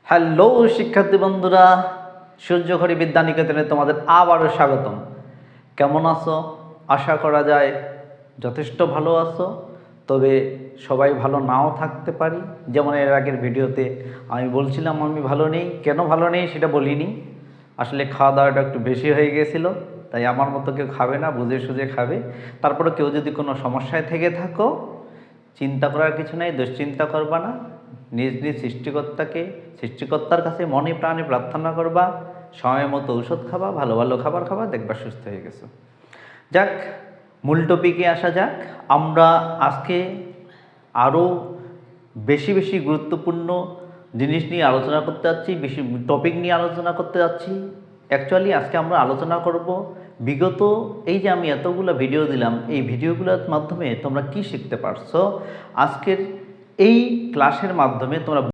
Hello শিক্ষার্থী বন্ধুরা, সূর্যঘড়ি বিদ্যানিকেতনে তোমাদের আবারও স্বাগতম। কেমন আছো? আশা করা যায় যথেষ্ট ভালো আছো, তবে সবাই ভালো নাও থাকতে পারি। যেমন এর আগের ভিডিওতে আমি বলছিলাম আমি ভালো নেই, কেন ভালো নেই সেটা বলিনি। আসলে খাওয়া দাওয়াটা একটু বেশি হয়ে গিয়েছিলো, তাই আমার মতো কেউ খাবে না, বুঝে সুঝে খাবে। তারপরে কেউ যদি কোনো সমস্যায় থেকে থাকো, চিন্তা করার কিছু নাই, দুশ্চিন্তা করবা না। নিজ নিজ সৃষ্টিকর্তার কাছে মনে প্রাণে প্রার্থনা করবা, সময় মতো ঔষধ খাবা, ভালো ভালো খাবার খাবা, দেখবা সুস্থ হয়ে গেছো। যাক, মূল টপিকে আসা যাক। আমরা আজকে আরও বেশি বেশি গুরুত্বপূর্ণ জিনিস নিয়ে আলোচনা করতে যাচ্ছি, বেশি টপিক নিয়ে আলোচনা করতে যাচ্ছি। অ্যাকচুয়ালি আজকে আমরা আলোচনা করব বিগত এই যে আমি এতগুলো ভিডিও দিলাম, এই ভিডিওগুলোর মাধ্যমে তোমরা কি শিখতে পারছো। আজকের এই ক্লাসের মাধ্যমে তোমরা